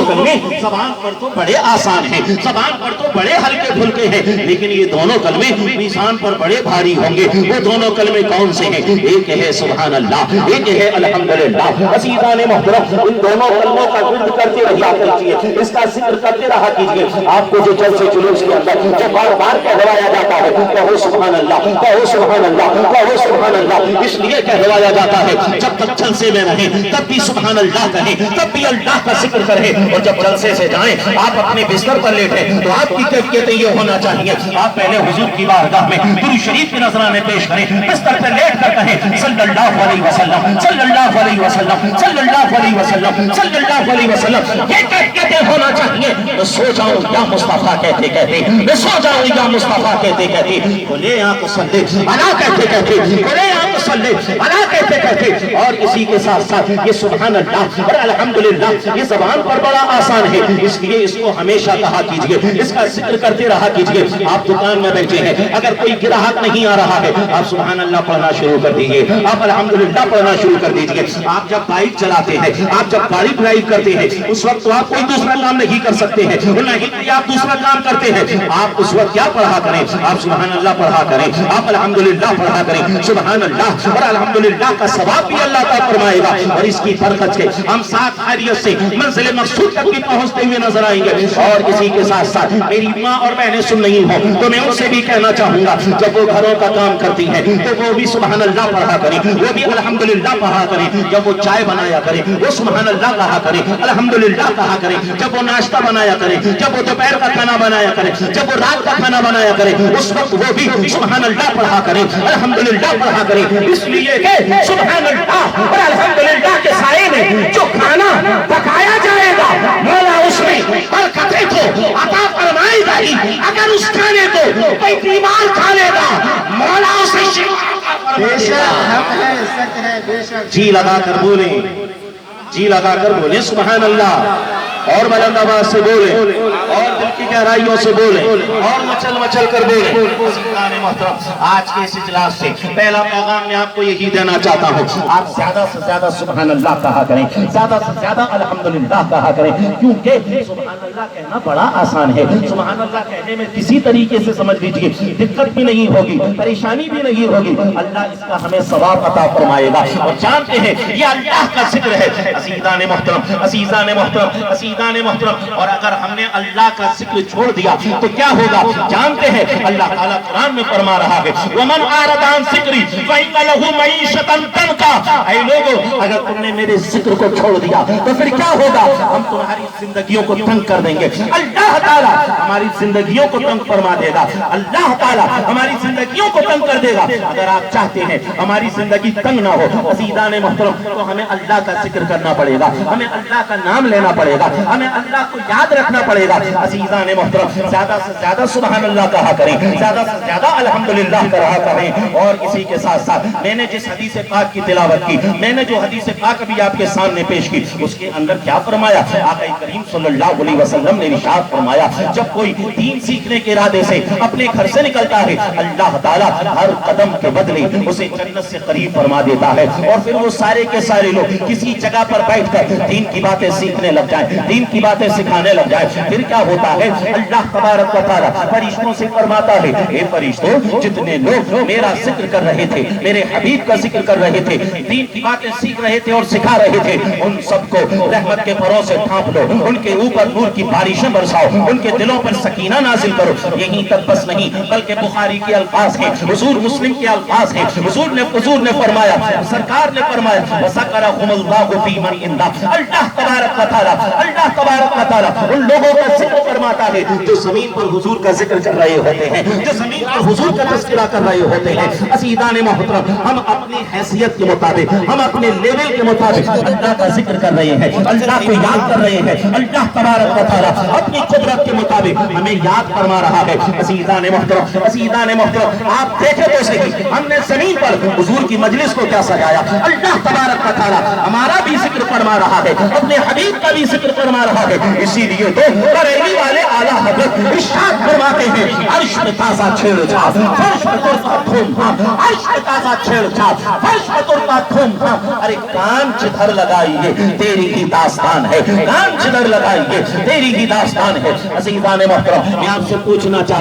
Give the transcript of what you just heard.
کلمے زبان پر تو بڑے آسان ہیں، زبان پر تو بڑے ہلکے پھلکے ہیں، لیکن یہ دونوں کلمے میزان پر بڑے بھاری ہوں گے۔ وہ دونوں کلمے کون سے ہیں؟ ایک ہے سبحان اللہ، ایک ہے الحمدللہ۔ عزیزان محترم، ان دونوں کلموں کا ورد کرتے رہا کیجیے، اس کا ذکر کرتے رہا کیجیے۔ آپ کو جو جلسے جلوس کے اندر جو بار بار کہلوایا جاتا ہے کہو سبحان اللہ، کہو سبحان اللہ، کہو سبحان اللہ، اس لیے کہلوایا جاتا ہے جب تک جلسے میں رہیں تب بھی سبحان اللہ کہیں، تب بھی اللہ کا ذکر کریں، اور جب جلسے سے جائیں آپ اپنے بستر پر لیٹیں تو آپ کی کیفیت یہ ہونا چاہیے آپ پہلے حضور کی بارگاہ میں درود شریف کے نذرانے پیش کریں، بستر پر لیٹ کر کہیں صلی اللہ علیہ وسلم، صلی اللہ علیہ وسلم، صلی اللہ علیہ وسلم، صلی اللہ علیہ وسلم، یہ کیفیت ہونا چاہیے۔ میں سو جاؤں یا مصطفیٰ کہتے کہتے، میں سو جاؤں یا مصطفیٰ کہتے کہتے، کھلے آنکھ صلی علی کہتے کہتے، کھلے آنکھ صلی علی کہتے کہتے، اور اسی کے ساتھ ساتھ یہ سبحان اللہ اور الحمدللہ یہ زبان پر بڑا آسان ہے، اس لیے اس کو ہمیشہ کہا کیجئے، اس کا ذکر کرتے رہا کیجئے۔ آپ دکان میں بیٹھے ہیں، اگر کوئی گراہک نہیں آ رہا ہے آپ سبحان اللہ پڑھنا شروع کر دیجئے، آپ الحمدللہ پڑھنا شروع کر دیجئے۔ آپ جب بائک چلاتے ہیں، آپ جب گاڑی ڈرائیو کرتے ہیں، اس وقت تو آپ کوئی دوسرا کام نہیں کر سکتے ہیں، نہیں آپ دوسرا کام کرتے ہیں، آپ اس وقت کیا پڑھا کریں؟ آپ سبحان اللہ پڑھا کریں، آپ الحمدللہ پڑھا کریں۔ سبحان اللہ اور الحمدللہ کا ثواب بھی اللہ تعالیٰ فرمائے گا، اور اس کی برکت سے ہم ساتھ خیریت سے منزل مقصود تک بھی پہنچتے ہوئے نظر آئیں گے۔ اور اسی کے ساتھ ساتھ میری ماں اور بہنیں سن رہی ہوں تو میں ان سے بھی کہنا چاہوں گا جب وہ گھروں کا کام کرتی ہیں تو وہ بھی سبحان اللہ پڑھا کریں، وہ بھی الحمدللہ پڑھا کریں۔ جب وہ چائے بنایا کریں وہ سبحان اللہ کہا کریں، الحمدللہ کہا کریں۔ جب وہ ناشتہ بنایا کریں، جب وہ دوپہر کا کھانا بنایا کریں، جب وہ رات کا کھانا بنایا کریں، اس وقت وہ بھی سبحان اللہ پڑھا کریں، الحمدللہ پڑھا کریں، اس لیے کہ سبحان اللہ اور الحمدللہ کے سائے میں جو کھانا پکایا جائے گا مولا اس میں برکتیں تو عطا فرمائے گا ہی، اگر اس کھانے کو کوئی بیمار کھا لے گا مولا اسے شفا بے شک حق ہے، سچ ہے، بے شک۔ جی لگا کر بولیں، جی لگا کر بولیں سبحان اللہ، اور بلند آواز سے بولیں، اور دل کی گہرائیوں سے بولیں، اور مچل مچل کر بولیں۔ سلطان محترم، آج کے اس اجلاس سے پہلا پیغام میں آپ کو یہی دینا چاہتا ہوں، آپ زیادہ سے زیادہ سبحان اللہ کہا کریں، زیادہ سے زیادہ الحمدللہ کہا کریں، کیونکہ سبحان اللہ کہنا بڑا آسان ہے۔ سبحان اللہ کہنے میں کسی طریقے سے سمجھ لیجئے دقت بھی نہیں ہوگی، پریشانی بھی نہیں ہوگی، اللہ اس کا ہمیں ثواب عطا فرمائے گا۔ اور جانتے ہیں یہ اللہ کا ذکر ہے۔ عزیزان محترم، عزیزان محترم، عزیزان محترم، اور اگر ہم نے اللہ کا ذکر چھوڑ دیا تو کیا ہوگا؟ جانتے ہیں اللہ تعالیٰ قرآن میں فرما رہا ہے وَمَنْ أَعْرَضَ عَنْ ذِكْرِي فَإِنَّ لَهُ مَعِيشَةً ضَنْكًا۔ اے لوگو اگر تم نے میرے ذکر کو چھوڑ دیا تو پھر کیا ہوگا؟ ہم تمہاری زندگیوں کو تنگ کر دیں گے۔ اللہ تعالیٰ ہماری زندگیوں کو تنگ فرما دے گا، اللہ تعالیٰ ہماری زندگیوں کو تنگ کر دے گا۔ اگر آپ چاہتے ہیں ہماری زندگی تنگ نہ ہو عزیزان محترم تو ہمیں اللہ کا ذکر کرنا پڑے گا، ہمیں اللہ کا نام لینا پڑے گا، ہمیں اللہ کو یاد رکھنا پڑے گا۔ عزیزان محترم زیادہ سے زیادہ سبحان اللہ کہا کریں، زیادہ سے زیادہ الحمدللہ کہا کریں۔ اور اسی کے ساتھ ساتھ میں نے جس حدیث پاک کی تلاوت کی، میں نے جو حدیث پاک ابھی آپ کے سامنے پیش کی، اس کے اندر کیا فرمایا؟ آقا کریم صلی اللہ علیہ وسلم نے ارشاد فرمایا جب کوئی دین سیکھنے کے ارادے سے اپنے گھر سے نکلتا ہے اللہ تعالیٰ ہر قدم کے بدلے اسے جنت سے قریب فرما دیتا ہے، اور پھر وہ سارے کے سارے لوگ کسی جگہ پر بیٹھ کر دین کی باتیں سیکھنے لگ جائیں، دین کی باتیں سکھانے لگ جائیں۔ پھر کیا ہوتا ہے؟ اللہ تبارک و تعالیٰ فرشتوں سے فرماتا ہے اے فرشتوں جتنے لوگ میرا ذکر کر رہے تھے، میرے حبیب کا ذکر کر رہے تھے، دین کی باتیں سیکھ رہے تھے اور سکھا رہے تھے، ان سب کو رحمت کے پروں سے ڈھانپ لو، ان کے اوپر نور کی بارشیں برساؤ، ان کے دلوں پر سکینہ نازل کرو۔ یہیں تک بس نہیں بلکہ بخاری کے الفاظ ہیں، حضور مسلم کے الفاظ ہیں، حضور نے فرمایا، سرکار نے فرمایا وَسَكَرَهُمُ اللَّهُ فِي مَنْ عِنْدَهُ۔ اللہ تبارک و تعالیٰ، اللہ تبارک و تعالیٰ ان لوگوں کا ذکر فرماتا ہے جو زمین پر حضور کا ذکر کر رہے ہوتے ہیں، جو زمین پر حضور کا تذکرہ کر رہے ہوتے ہیں۔ عزیزان محترم ہم اپنی حیثیت کے مطابق، ہم اپنے لیول کے مطابق اللہ کا ذکر کر رہے ہیں، اللہ کو یاد کر رہے ہیں، اللہ تبارک و تعالیٰ اپنی قدرت کے مطابق ہمیں یاد فرما رہا ہے۔ عزیزان محترم، عزیزان محترم آپ دیکھیں تو صحیح ہم نے زمین پر حضور کی مجلس کو کیا سجایا، اللہ تبارک و تعالیٰ ہمارا بھی ذکر فرما رہا ہے، اپنے حبیب کا بھی ذکر فرما رہا ہے۔ اسی لیے تو بریلی والے والے اعلیٰ حضرت ارشاد فرماتے ہیں عرش میں تازہ چھیڑ چھاڑ فرش میں ترتا دھوم دھام عرش میں تازہ چھیڑ چھاڑ فرش میں ترتا دھوم دھام ارے کان جدھر لگائیے تیری ہی داستان ہے کان جدھر لگائیے تیری ہی داستان ہے عزیزان محترم میں آپ سے پوچھنا چاہتا